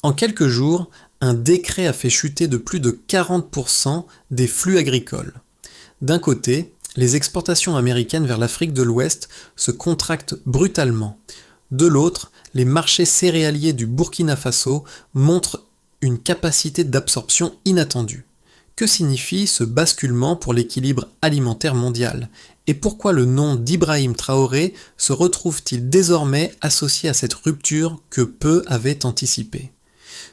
En quelques jours, un décret a fait chuter de plus de 40% des flux agricoles. D'un côté, les exportations américaines vers l'Afrique de l'Ouest se contractent brutalement. De l'autre, les marchés céréaliers du Burkina Faso montrent une capacité d'absorption inattendue. Que signifie ce basculement pour l'équilibre alimentaire mondial? Et pourquoi le nom d'Ibrahim Traoré se retrouve-t-il désormais associé à cette rupture que peu avaient anticipée?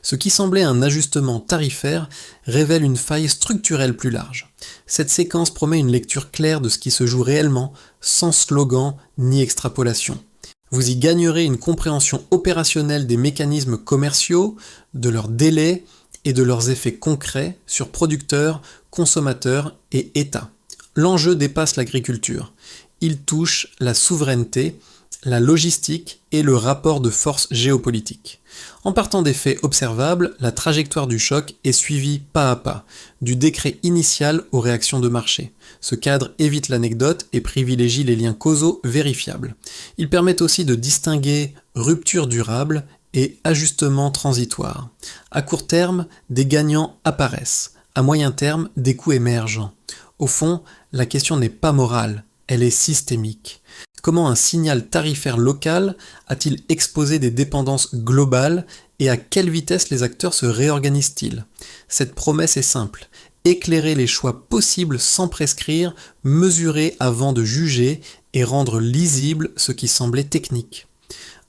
Ce qui semblait un ajustement tarifaire révèle une faille structurelle plus large. Cette séquence promet une lecture claire de ce qui se joue réellement, sans slogan ni extrapolation. Vous y gagnerez une compréhension opérationnelle des mécanismes commerciaux, de leurs délais et de leurs effets concrets sur producteurs, consommateurs et États. L'enjeu dépasse l'agriculture. Il touche la souveraineté, la logistique et le rapport de force géopolitique. En partant des faits observables, la trajectoire du choc est suivie pas à pas, du décret initial aux réactions de marché. Ce cadre évite l'anecdote et privilégie les liens causaux vérifiables. Il permet aussi de distinguer rupture durable et ajustement transitoire. À court terme, des gagnants apparaissent. À moyen terme, des coûts émergent. Au fond, la question n'est pas morale, elle est systémique. Comment un signal tarifaire local a-t-il exposé des dépendances globales et à quelle vitesse les acteurs se réorganisent-ils? Cette promesse est simple. Éclairer les choix possibles sans prescrire, mesurer avant de juger et rendre lisible ce qui semblait technique.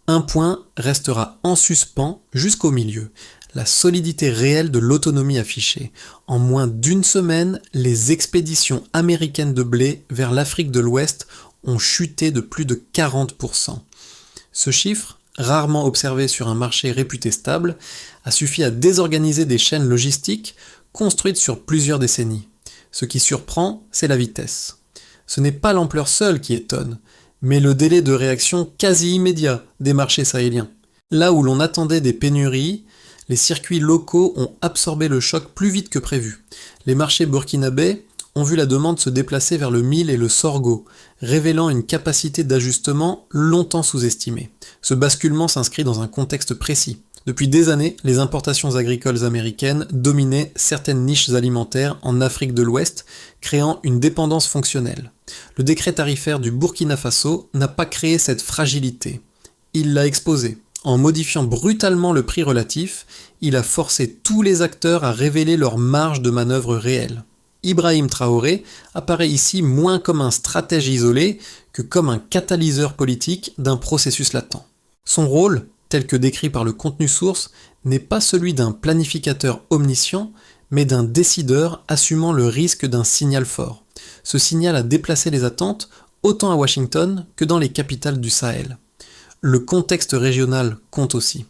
Un point restera en suspens jusqu'au milieu, la solidité réelle de l'autonomie affichée. En moins d'une semaine, les expéditions américaines de blé vers l'Afrique de l'Ouest ont chuté de plus de 40%. Ce chiffre, rarement observé sur un marché réputé stable, a suffi à désorganiser des chaînes logistiques construites sur plusieurs décennies. Ce qui surprend, c'est la vitesse. Ce n'est pas l'ampleur seule qui étonne, mais le délai de réaction quasi immédiat des marchés sahéliens. Là où l'on attendait des pénuries, les circuits locaux ont absorbé le choc plus vite que prévu. Les marchés burkinabés ont vu la demande se déplacer vers le mil et le sorgho, révélant une capacité d'ajustement longtemps sous-estimée. Ce basculement s'inscrit dans un contexte précis. Depuis des années, les importations agricoles américaines dominaient certaines niches alimentaires en Afrique de l'Ouest, créant une dépendance fonctionnelle. Le décret tarifaire du Burkina Faso n'a pas créé cette fragilité. Il l'a exposée. En modifiant brutalement le prix relatif, il a forcé tous les acteurs à révéler leur marge de manœuvre réelle. Ibrahim Traoré apparaît ici moins comme un stratège isolé que comme un catalyseur politique d'un processus latent. Son rôle, tel que décrit par le contenu source, n'est pas celui d'un planificateur omniscient, mais d'un décideur assumant le risque d'un signal fort. Ce signal a déplacé les attentes autant à Washington que dans les capitales du Sahel. Le contexte régional compte aussi.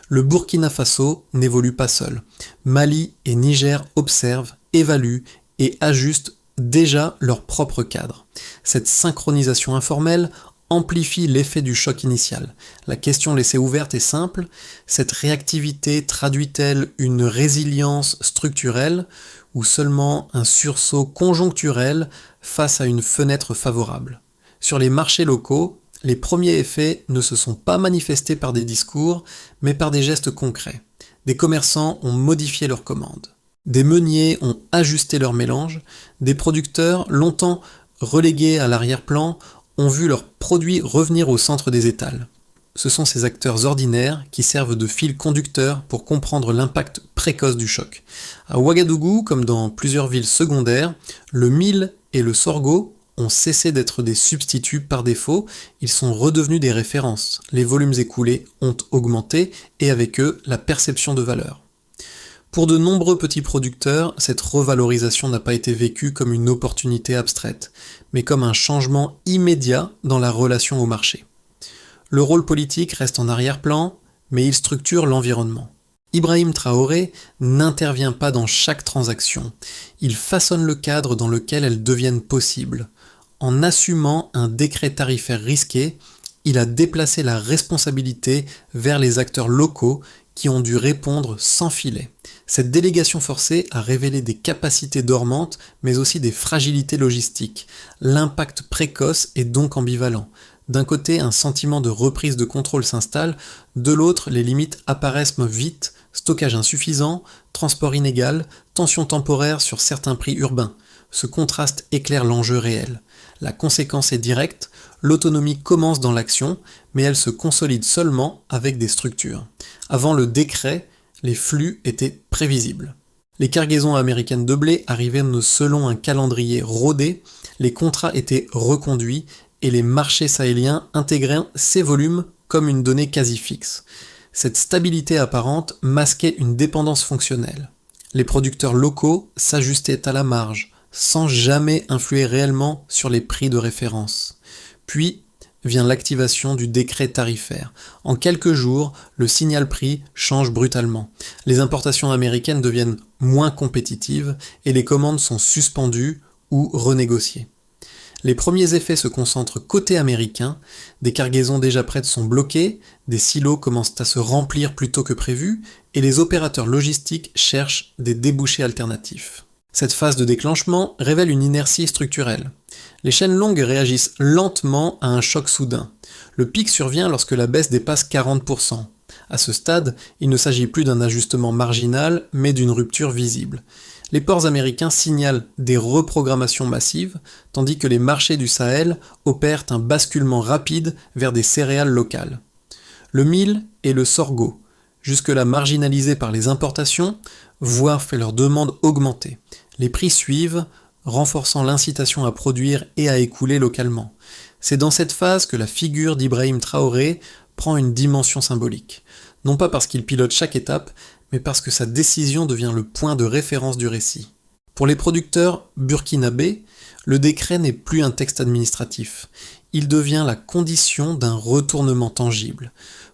Le Burkina Faso n'évolue pas seul. Mali et Niger observent, évaluent et ajustent déjà leur propre cadre. Cette synchronisation informelle amplifie l'effet du choc initial. La question laissée ouverte est simple, cette réactivité traduit-elle une résilience structurelle ou seulement un sursaut conjoncturel face à une fenêtre favorable? Sur les marchés locaux, les premiers effets ne se sont pas manifestés par des discours, mais par des gestes concrets. Des commerçants ont modifié leurs commandes. Des meuniers ont ajusté leur mélange, des producteurs, longtemps relégués à l'arrière-plan, ont vu leurs produits revenir au centre des étals. Ce sont ces acteurs ordinaires qui servent de fil conducteur pour comprendre l'impact précoce du choc. À Ouagadougou, comme dans plusieurs villes secondaires, le mil et le sorgho ont cessé d'être des substituts par défaut, ils sont redevenus des références. Les volumes écoulés ont augmenté et avec eux la perception de valeur. Pour de nombreux petits producteurs, cette revalorisation n'a pas été vécue comme une opportunité abstraite, mais comme un changement immédiat dans la relation au marché. Le rôle politique reste en arrière-plan, mais il structure l'environnement. Ibrahim Traoré n'intervient pas dans chaque transaction, il façonne le cadre dans lequel elles deviennent possibles. En assumant un décret tarifaire risqué, il a déplacé la responsabilité vers les acteurs locaux qui ont dû répondre sans filet. Cette délégation forcée a révélé des capacités dormantes, mais aussi des fragilités logistiques. L'impact précoce est donc ambivalent. D'un côté, un sentiment de reprise de contrôle s'installe, de l'autre, les limites apparaissent vite, Stockage insuffisant, transport inégal, tension temporaire sur certains prix urbains. Ce contraste éclaire l'enjeu réel. La conséquence est directe, l'autonomie commence dans l'action, mais elle se consolide seulement avec des structures. Avant le décret, les flux étaient prévisibles. Les cargaisons américaines de blé arrivaient selon un calendrier rodé, les contrats étaient reconduits et les marchés sahéliens intégraient ces volumes comme une donnée quasi fixe. Cette stabilité apparente masquait une dépendance fonctionnelle. Les producteurs locaux s'ajustaient à la marge, sans jamais influer réellement sur les prix de référence. Puis vient l'activation du décret tarifaire. En quelques jours, le signal prix change brutalement. Les importations américaines deviennent moins compétitives et les commandes sont suspendues ou renégociées. Les premiers effets se concentrent côté américain, des cargaisons déjà prêtes sont bloquées, des silos commencent à se remplir plus tôt que prévu, et les opérateurs logistiques cherchent des débouchés alternatifs. Cette phase de déclenchement révèle une inertie structurelle. Les chaînes longues réagissent lentement à un choc soudain. Le pic survient lorsque la baisse dépasse 40%. À ce stade, il ne s'agit plus d'un ajustement marginal, mais d'une rupture visible. Les ports américains signalent des reprogrammations massives, tandis que les marchés du Sahel opèrent un basculement rapide vers des céréales locales. Le mil et le sorgho, jusque-là marginalisés par les importations, voient leur demande augmenter. Les prix suivent, renforçant l'incitation à produire et à écouler localement. C'est dans cette phase que la figure d'Ibrahim Traoré prend une dimension symbolique. Non pas parce qu'il pilote chaque étape, mais parce que sa décision devient le point de référence du récit. Pour les producteurs burkinabés, le décret n'est plus un texte administratif. Il devient la condition d'un retournement tangible.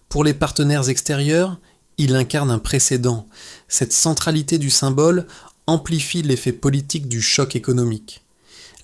Pour les partenaires extérieurs, il incarne un précédent. Cette centralité du symbole amplifie l'effet politique du choc économique.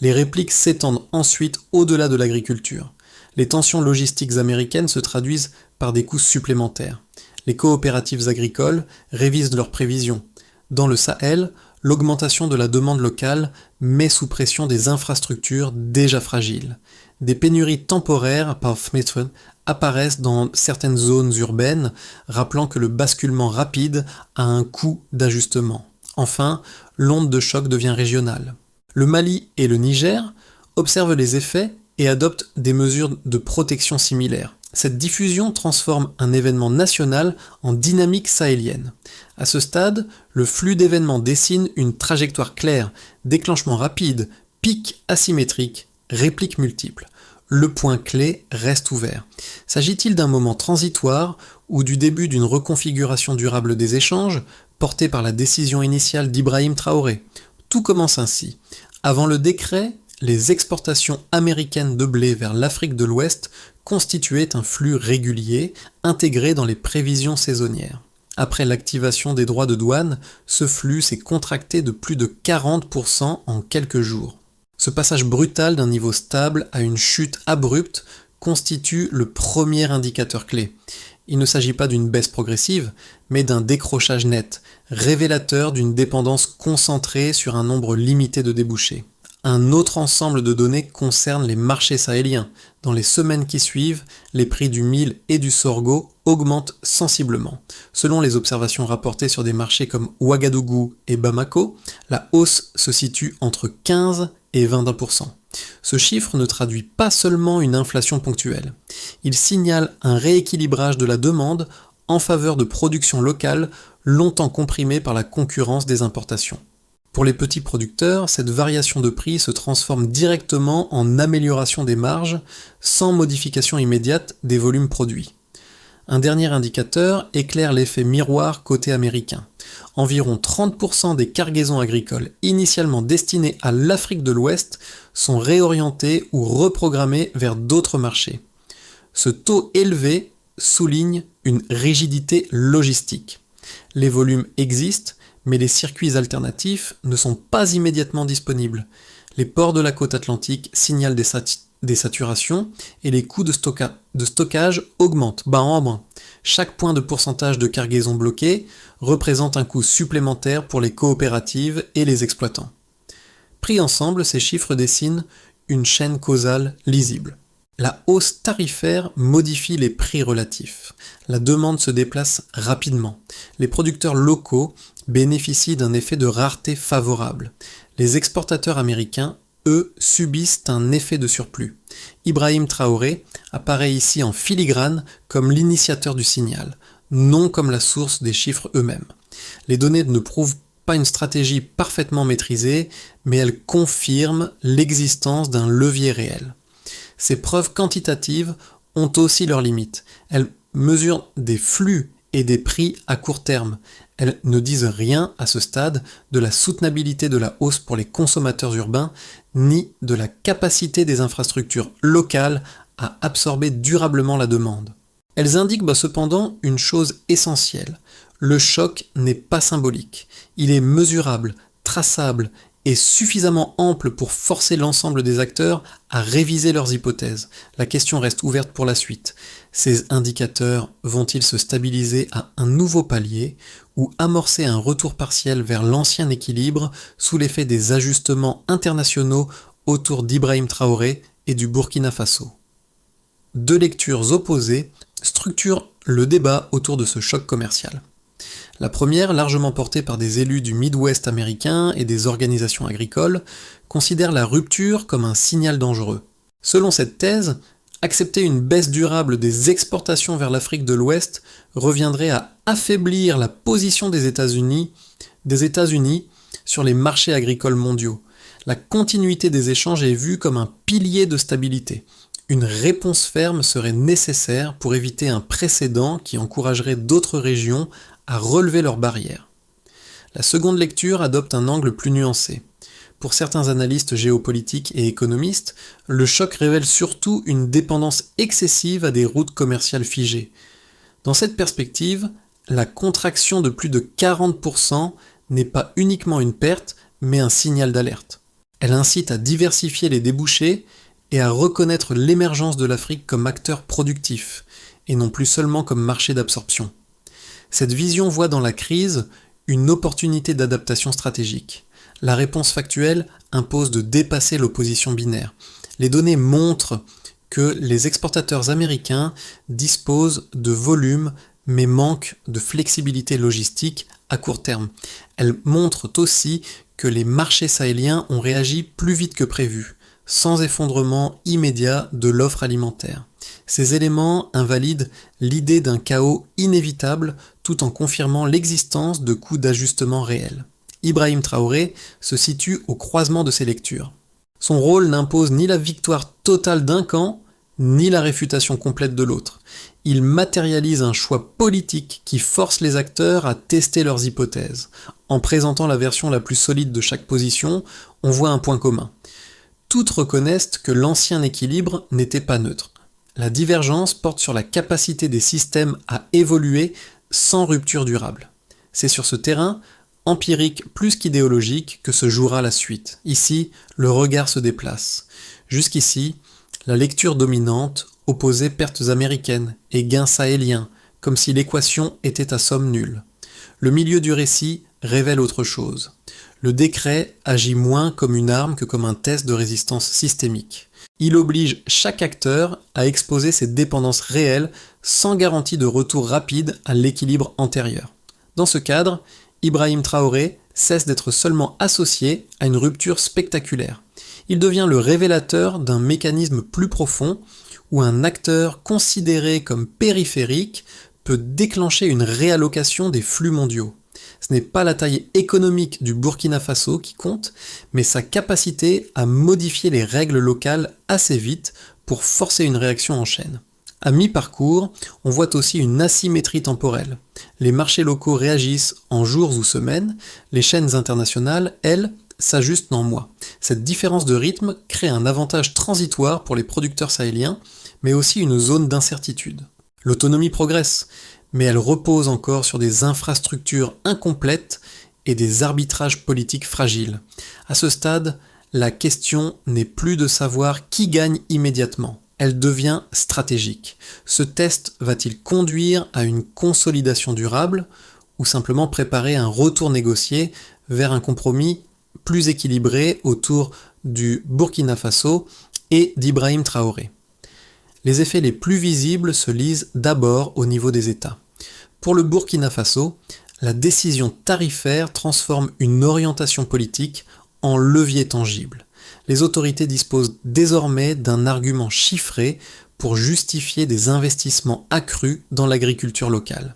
Les répliques s'étendent ensuite au-delà de l'agriculture. Les tensions logistiques américaines se traduisent par des coûts supplémentaires. Les coopératives agricoles révisent leurs prévisions. Dans le Sahel, l'augmentation de la demande locale met sous pression des infrastructures déjà fragiles. Des pénuries temporaires par Smithson apparaissent dans certaines zones urbaines, rappelant que le basculement rapide a un coût d'ajustement. Enfin, l'onde de choc devient régionale. Le Mali et le Niger observent les effets et adoptent des mesures de protection similaires. Cette diffusion transforme un événement national en dynamique sahélienne. À ce stade, le flux d'événements dessine une trajectoire claire, déclenchement rapide, pic asymétrique, répliques multiples. Le point clé reste ouvert. S'agit-il d'un moment transitoire ou du début d'une reconfiguration durable des échanges, portée par la décision initiale d'Ibrahim Traoré? Tout commence ainsi. Avant le décret, les exportations américaines de blé vers l'Afrique de l'Ouest constituaient un flux régulier, intégré dans les prévisions saisonnières. Après l'activation des droits de douane, ce flux s'est contracté de plus de 40% en quelques jours. Ce passage brutal d'un niveau stable à une chute abrupte constitue le premier indicateur clé. Il ne s'agit pas d'une baisse progressive, mais d'un décrochage net, révélateur d'une dépendance concentrée sur un nombre limité de débouchés. Un autre ensemble de données concerne les marchés sahéliens. Dans les semaines qui suivent, les prix du mil et du sorgho augmentent sensiblement. Selon les observations rapportées sur des marchés comme Ouagadougou et Bamako, la hausse se situe entre 15 et 21%. Ce chiffre ne traduit pas seulement une inflation ponctuelle. Il signale un rééquilibrage de la demande en faveur de productions locales longtemps comprimées par la concurrence des importations. Pour les petits producteurs, cette variation de prix se transforme directement en amélioration des marges, sans modification immédiate des volumes produits. Un dernier indicateur éclaire l'effet miroir côté américain. Environ 30% des cargaisons agricoles initialement destinées à l'Afrique de l'Ouest sont réorientées ou reprogrammées vers d'autres marchés. Ce taux élevé souligne une rigidité logistique. Les volumes existent, mais les circuits alternatifs ne sont pas immédiatement disponibles. Les ports de la côte atlantique signalent des saturations et les coûts de stockage augmentent, bas en bas. Chaque point de pourcentage de cargaison bloquée représente un coût supplémentaire pour les coopératives et les exploitants. Pris ensemble, ces chiffres dessinent une chaîne causale lisible. La hausse tarifaire modifie les prix relatifs. La demande se déplace rapidement. Les producteurs locaux bénéficient d'un effet de rareté favorable. Les exportateurs américains, eux, subissent un effet de surplus. Ibrahim Traoré apparaît ici en filigrane comme l'initiateur du signal, non comme la source des chiffres eux-mêmes. Les données ne prouvent pas une stratégie parfaitement maîtrisée, mais elles confirment l'existence d'un levier réel. Ces preuves quantitatives ont aussi leurs limites. Elles mesurent des flux et des prix à court terme. Elles ne disent rien à ce stade de la soutenabilité de la hausse pour les consommateurs urbains, ni de la capacité des infrastructures locales à absorber durablement la demande. Elles indiquent cependant une chose essentielle. Le choc n'est pas symbolique. Il est mesurable, traçable et suffisamment ample pour forcer l'ensemble des acteurs à réviser leurs hypothèses. La question reste ouverte pour la suite. Ces indicateurs vont-ils se stabiliser à un nouveau palier ou amorcer un retour partiel vers l'ancien équilibre sous l'effet des ajustements internationaux autour d'Ibrahim Traoré et du Burkina Faso? Deux lectures opposées structurent le débat autour de ce choc commercial. La première, largement portée par des élus du Midwest américain et des organisations agricoles, considère la rupture comme un signal dangereux. Selon cette thèse, accepter une baisse durable des exportations vers l'Afrique de l'Ouest reviendrait à affaiblir la position des États-Unis sur les marchés agricoles mondiaux. La continuité des échanges est vue comme un pilier de stabilité. Une réponse ferme serait nécessaire pour éviter un précédent qui encouragerait d'autres régions à relever leurs barrières. La seconde lecture adopte un angle plus nuancé. Pour certains analystes géopolitiques et économistes, le choc révèle surtout une dépendance excessive à des routes commerciales figées. Dans cette perspective, la contraction de plus de 40% n'est pas uniquement une perte, mais un signal d'alerte. Elle incite à diversifier les débouchés et à reconnaître l'émergence de l'Afrique comme acteur productif, et non plus seulement comme marché d'absorption. Cette vision voit dans la crise une opportunité d'adaptation stratégique. La réponse factuelle impose de dépasser l'opposition binaire. Les données montrent que les exportateurs américains disposent de volume mais manquent de flexibilité logistique à court terme. Elles montrent aussi que les marchés sahéliens ont réagi plus vite que prévu, sans effondrement immédiat de l'offre alimentaire. Ces éléments invalident l'idée d'un chaos inévitable tout en confirmant l'existence de coûts d'ajustement réels. Ibrahim Traoré se situe au croisement de ces lectures. Son rôle n'impose ni la victoire totale d'un camp, ni la réfutation complète de l'autre. Il matérialise un choix politique qui force les acteurs à tester leurs hypothèses. En présentant la version la plus solide de chaque position, on voit un point commun. Toutes reconnaissent que l'ancien équilibre n'était pas neutre. La divergence porte sur la capacité des systèmes à évoluer sans rupture durable. C'est sur ce terrain, empirique plus qu'idéologique, que se jouera la suite. Ici, le regard se déplace. Jusqu'ici, la lecture dominante opposait pertes américaines et gains sahéliens, comme si l'équation était à somme nulle. Le milieu du récit révèle autre chose. Le décret agit moins comme une arme que comme un test de résistance systémique. Il oblige chaque acteur à exposer ses dépendances réelles sans garantie de retour rapide à l'équilibre antérieur. Dans ce cadre, Ibrahim Traoré cesse d'être seulement associé à une rupture spectaculaire. Il devient le révélateur d'un mécanisme plus profond où un acteur considéré comme périphérique peut déclencher une réallocation des flux mondiaux. Ce n'est pas la taille économique du Burkina Faso qui compte, mais sa capacité à modifier les règles locales assez vite pour forcer une réaction en chaîne. À mi-parcours, on voit aussi une asymétrie temporelle. Les marchés locaux réagissent en jours ou semaines, les chaînes internationales, elles, s'ajustent en mois. Cette différence de rythme crée un avantage transitoire pour les producteurs sahéliens, mais aussi une zone d'incertitude. L'autonomie progresse, mais elle repose encore sur des infrastructures incomplètes et des arbitrages politiques fragiles. À ce stade, la question n'est plus de savoir qui gagne immédiatement. Elle devient stratégique. Ce test va-t-il conduire à une consolidation durable ou simplement préparer un retour négocié vers un compromis plus équilibré autour du Burkina Faso et d'Ibrahim Traoré? Les effets les plus visibles se lisent d'abord au niveau des États. Pour le Burkina Faso, la décision tarifaire transforme une orientation politique en levier tangible. Les autorités disposent désormais d'un argument chiffré pour justifier des investissements accrus dans l'agriculture locale.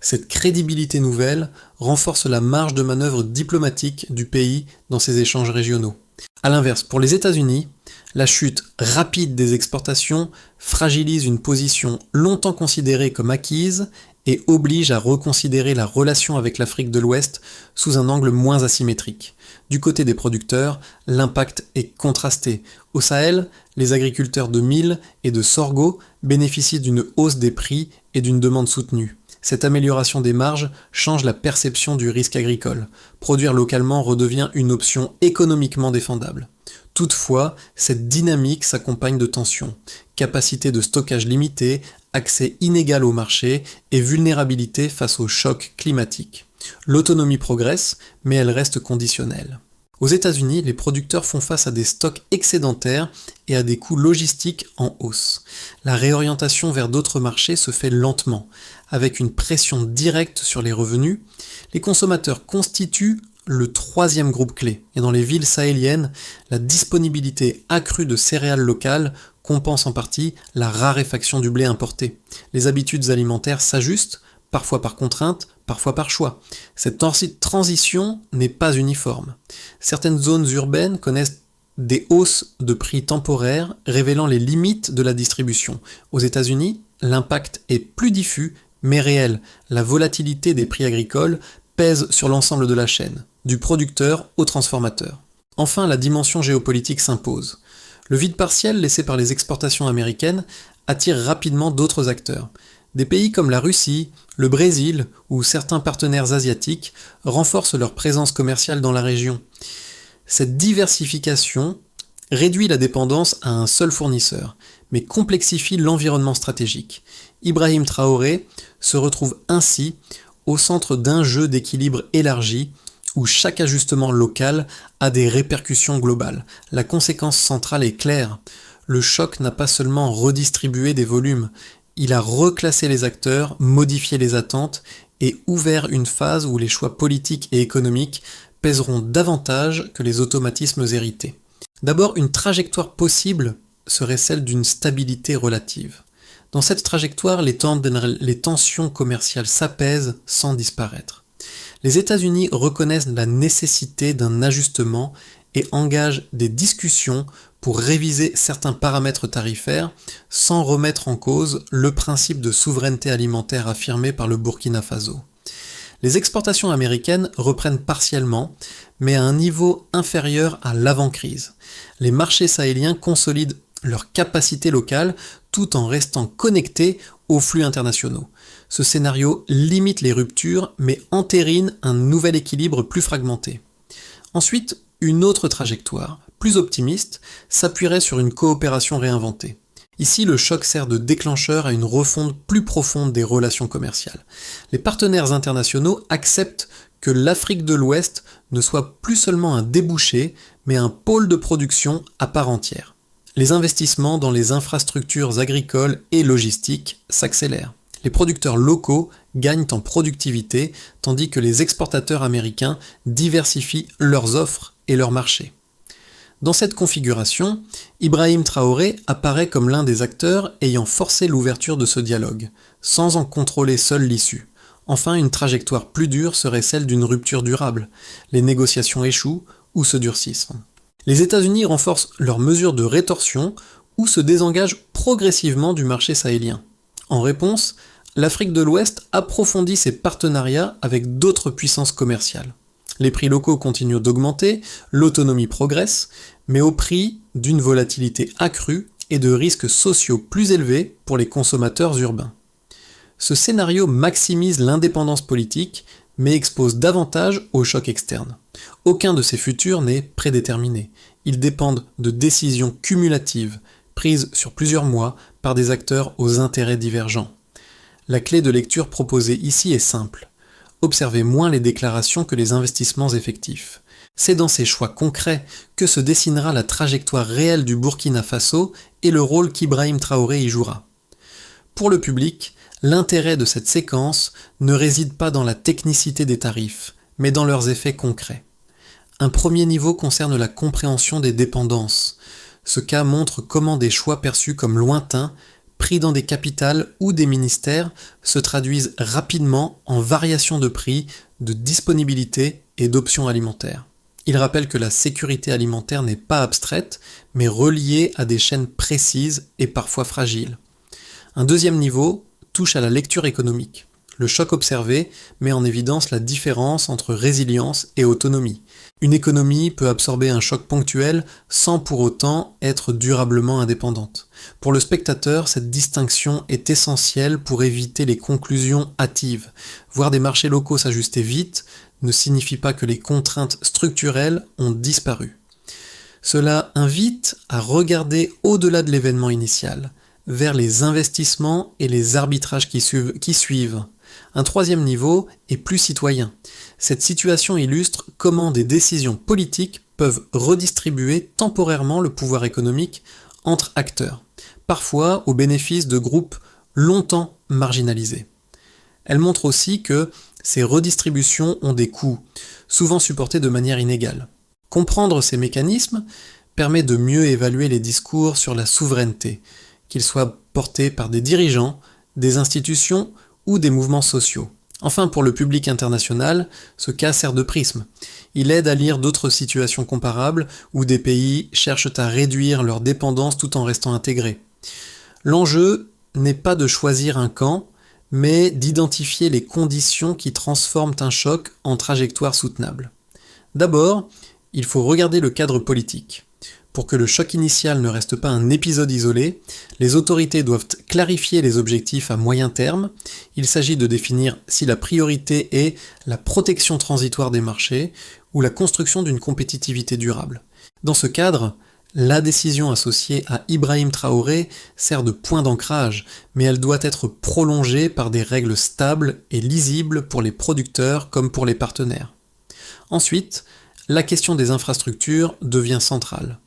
Cette crédibilité nouvelle renforce la marge de manœuvre diplomatique du pays dans ses échanges régionaux. A l'inverse, pour les États-Unis, la chute rapide des exportations fragilise une position longtemps considérée comme acquise et oblige à reconsidérer la relation avec l'Afrique de l'Ouest sous un angle moins asymétrique. Du côté des producteurs, l'impact est contrasté. Au Sahel, les agriculteurs de mil et de sorgho bénéficient d'une hausse des prix et d'une demande soutenue. Cette amélioration des marges change la perception du risque agricole. Produire localement redevient une option économiquement défendable. Toutefois, cette dynamique s'accompagne de tensions. Capacité de stockage limitée, accès inégal au marché et vulnérabilité face aux chocs climatiques. L'autonomie progresse, mais elle reste conditionnelle. Aux États-Unis, les producteurs font face à des stocks excédentaires et à des coûts logistiques en hausse. La réorientation vers d'autres marchés se fait lentement, avec une pression directe sur les revenus. Les consommateurs constituent le troisième groupe clé, et dans les villes sahéliennes, la disponibilité accrue de céréales locales compense en partie la raréfaction du blé importé. Les habitudes alimentaires s'ajustent, parfois par contrainte, parfois par choix. Cette transition n'est pas uniforme. Certaines zones urbaines connaissent des hausses de prix temporaires, révélant les limites de la distribution. Aux États-Unis, l'impact est plus diffus, mais réel. La volatilité des prix agricoles pèse sur l'ensemble de la chaîne, du producteur au transformateur. Enfin, la dimension géopolitique s'impose. Le vide partiel laissé par les exportations américaines attire rapidement d'autres acteurs. Des pays comme la Russie, le Brésil ou certains partenaires asiatiques renforcent leur présence commerciale dans la région. Cette diversification réduit la dépendance à un seul fournisseur, mais complexifie l'environnement stratégique. Ibrahim Traoré se retrouve ainsi au centre d'un jeu d'équilibre élargi où chaque ajustement local a des répercussions globales. La conséquence centrale est claire. Le choc n'a pas seulement redistribué des volumes, il a reclassé les acteurs, modifié les attentes et ouvert une phase où les choix politiques et économiques pèseront davantage que les automatismes hérités. D'abord, une trajectoire possible serait celle d'une stabilité relative. Dans cette trajectoire, les tensions commerciales s'apaisent sans disparaître. Les États-Unis reconnaissent la nécessité d'un ajustement et engagent des discussions pour réviser certains paramètres tarifaires sans remettre en cause le principe de souveraineté alimentaire affirmé par le Burkina Faso. Les exportations américaines reprennent partiellement, mais à un niveau inférieur à l'avant-crise. Les marchés sahéliens consolident leur capacité locale tout en restant connectés aux flux internationaux. Ce scénario limite les ruptures, mais entérine un nouvel équilibre plus fragmenté. Ensuite, une autre trajectoire, plus optimiste, s'appuierait sur une coopération réinventée. Ici, le choc sert de déclencheur à une refonte plus profonde des relations commerciales. Les partenaires internationaux acceptent que l'Afrique de l'Ouest ne soit plus seulement un débouché, mais un pôle de production à part entière. Les investissements dans les infrastructures agricoles et logistiques s'accélèrent. Les producteurs locaux gagnent en productivité, tandis que les exportateurs américains diversifient leurs offres et leurs marchés. Dans cette configuration, Ibrahim Traoré apparaît comme l'un des acteurs ayant forcé l'ouverture de ce dialogue, sans en contrôler seul l'issue. Enfin, une trajectoire plus dure serait celle d'une rupture durable. Les négociations échouent ou se durcissent. Les États-Unis renforcent leurs mesures de rétorsion ou se désengagent progressivement du marché sahélien. En réponse, l'Afrique de l'Ouest approfondit ses partenariats avec d'autres puissances commerciales. Les prix locaux continuent d'augmenter, l'autonomie progresse, mais au prix d'une volatilité accrue et de risques sociaux plus élevés pour les consommateurs urbains. Ce scénario maximise l'indépendance politique, mais expose davantage aux chocs externes. Aucun de ces futurs n'est prédéterminé. Ils dépendent de décisions cumulatives, prises sur plusieurs mois par des acteurs aux intérêts divergents. La clé de lecture proposée ici est simple. Observez moins les déclarations que les investissements effectifs. C'est dans ces choix concrets que se dessinera la trajectoire réelle du Burkina Faso et le rôle qu'Ibrahim Traoré y jouera. Pour le public, l'intérêt de cette séquence ne réside pas dans la technicité des tarifs, mais dans leurs effets concrets. Un premier niveau concerne la compréhension des dépendances. Ce cas montre comment des choix perçus comme lointains, pris dans des capitales ou des ministères, se traduisent rapidement en variations de prix, de disponibilité et d'options alimentaires. Il rappelle que la sécurité alimentaire n'est pas abstraite, mais reliée à des chaînes précises et parfois fragiles. Un deuxième niveau touche à la lecture économique. Le choc observé met en évidence la différence entre résilience et autonomie. Une économie peut absorber un choc ponctuel sans pour autant être durablement indépendante. Pour le spectateur, cette distinction est essentielle pour éviter les conclusions hâtives. Voir des marchés locaux s'ajuster vite ne signifie pas que les contraintes structurelles ont disparu. Cela invite à regarder au-delà de l'événement initial, vers les investissements et les arbitrages qui suivent. Un troisième niveau est plus citoyen. Cette situation illustre comment des décisions politiques peuvent redistribuer temporairement le pouvoir économique entre acteurs, parfois au bénéfice de groupes longtemps marginalisés. Elle montre aussi que ces redistributions ont des coûts, souvent supportés de manière inégale. Comprendre ces mécanismes permet de mieux évaluer les discours sur la souveraineté, qu'ils soient portés par des dirigeants, des institutions ou des mouvements sociaux. Enfin, pour le public international, ce cas sert de prisme. Il aide à lire d'autres situations comparables où des pays cherchent à réduire leur dépendance tout en restant intégrés. L'enjeu n'est pas de choisir un camp, mais d'identifier les conditions qui transforment un choc en trajectoire soutenable. D'abord, il faut regarder le cadre politique. Pour que le choc initial ne reste pas un épisode isolé, les autorités doivent clarifier les objectifs à moyen terme. Il s'agit de définir si la priorité est la protection transitoire des marchés ou la construction d'une compétitivité durable. Dans ce cadre, la décision associée à Ibrahim Traoré sert de point d'ancrage, mais elle doit être prolongée par des règles stables et lisibles pour les producteurs comme pour les partenaires. Ensuite, la question des infrastructures devient centrale.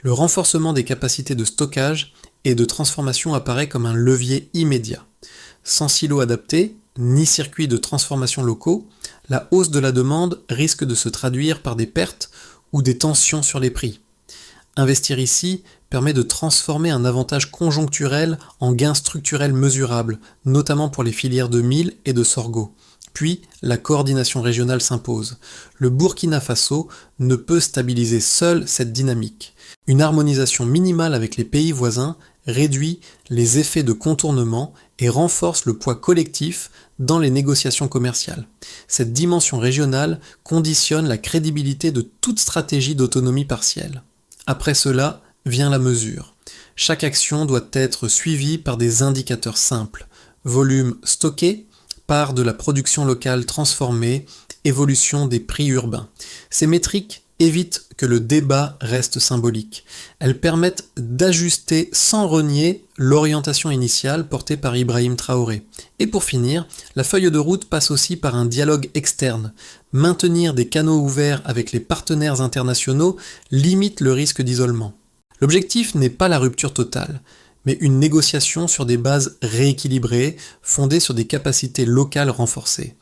Le renforcement des capacités de stockage et de transformation apparaît comme un levier immédiat. Sans silos adaptés, ni circuits de transformation locaux, la hausse de la demande risque de se traduire par des pertes ou des tensions sur les prix. Investir ici permet de transformer un avantage conjoncturel en gain structurel mesurable, notamment pour les filières de mil et de sorgho. Puis, la coordination régionale s'impose. Le Burkina Faso ne peut stabiliser seul cette dynamique. Une harmonisation minimale avec les pays voisins réduit les effets de contournement et renforce le poids collectif dans les négociations commerciales. Cette dimension régionale conditionne la crédibilité de toute stratégie d'autonomie partielle. Après cela vient la mesure. Chaque action doit être suivie par des indicateurs simples. Volume stocké, part de la production locale transformée, évolution des prix urbains. Ces métriques évitent que le débat reste symbolique. Elles permettent d'ajuster sans renier l'orientation initiale portée par Ibrahim Traoré. Et pour finir, la feuille de route passe aussi par un dialogue externe. Maintenir des canaux ouverts avec les partenaires internationaux limite le risque d'isolement. L'objectif n'est pas la rupture totale, mais une négociation sur des bases rééquilibrées, fondées sur des capacités locales renforcées.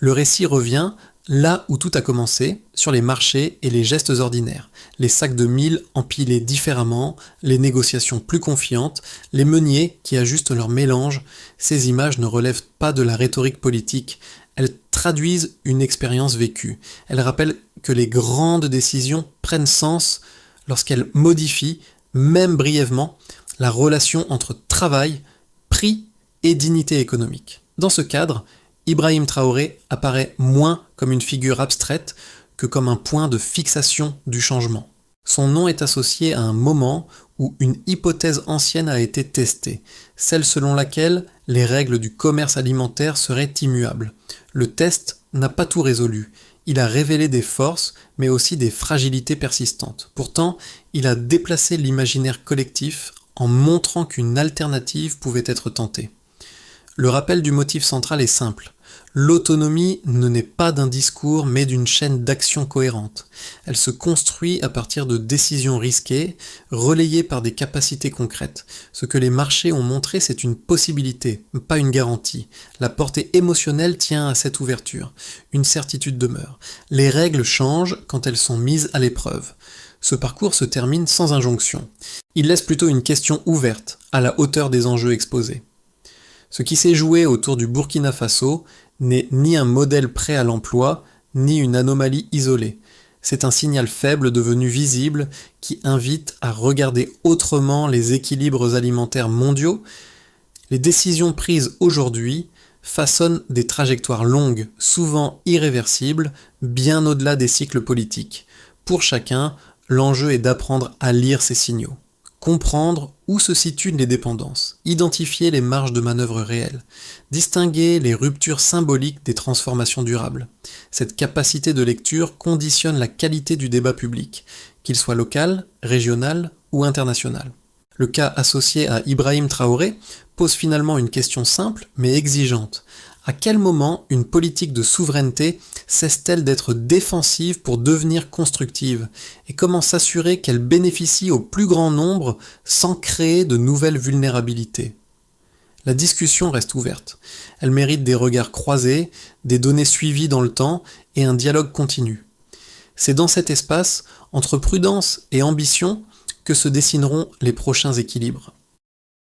Le récit revient là où tout a commencé, sur les marchés et les gestes ordinaires. Les sacs de mil empilés différemment, les négociations plus confiantes, les meuniers qui ajustent leur mélange. Ces images ne relèvent pas de la rhétorique politique, elles traduisent une expérience vécue. Elles rappellent que les grandes décisions prennent sens lorsqu'elles modifient, même brièvement, la relation entre travail, prix et dignité économique. Dans ce cadre, Ibrahim Traoré apparaît moins comme une figure abstraite que comme un point de fixation du changement. Son nom est associé à un moment où une hypothèse ancienne a été testée, celle selon laquelle les règles du commerce alimentaire seraient immuables. Le test n'a pas tout résolu. Il a révélé des forces, mais aussi des fragilités persistantes. Pourtant, il a déplacé l'imaginaire collectif en montrant qu'une alternative pouvait être tentée. Le rappel du motif central est simple. L'autonomie ne naît pas d'un discours mais d'une chaîne d'actions cohérentes. Elle se construit à partir de décisions risquées, relayées par des capacités concrètes. Ce que les marchés ont montré, c'est une possibilité, pas une garantie. La portée émotionnelle tient à cette ouverture. Une certitude demeure. Les règles changent quand elles sont mises à l'épreuve. Ce parcours se termine sans injonction. Il laisse plutôt une question ouverte, à la hauteur des enjeux exposés. Ce qui s'est joué autour du Burkina Faso n'est ni un modèle prêt à l'emploi, ni une anomalie isolée. C'est un signal faible devenu visible qui invite à regarder autrement les équilibres alimentaires mondiaux. Les décisions prises aujourd'hui façonnent des trajectoires longues, souvent irréversibles, bien au-delà des cycles politiques. Pour chacun, l'enjeu est d'apprendre à lire ces signaux. Comprendre où se situent les dépendances, identifier les marges de manœuvre réelles, distinguer les ruptures symboliques des transformations durables. Cette capacité de lecture conditionne la qualité du débat public, qu'il soit local, régional ou international. Le cas associé à Ibrahim Traoré pose finalement une question simple mais exigeante. À quel moment une politique de souveraineté cesse-t-elle d'être défensive pour devenir constructive? Et comment s'assurer qu'elle bénéficie au plus grand nombre sans créer de nouvelles vulnérabilités? La discussion reste ouverte. Elle mérite des regards croisés, des données suivies dans le temps et un dialogue continu. C'est dans cet espace, entre prudence et ambition, que se dessineront les prochains équilibres.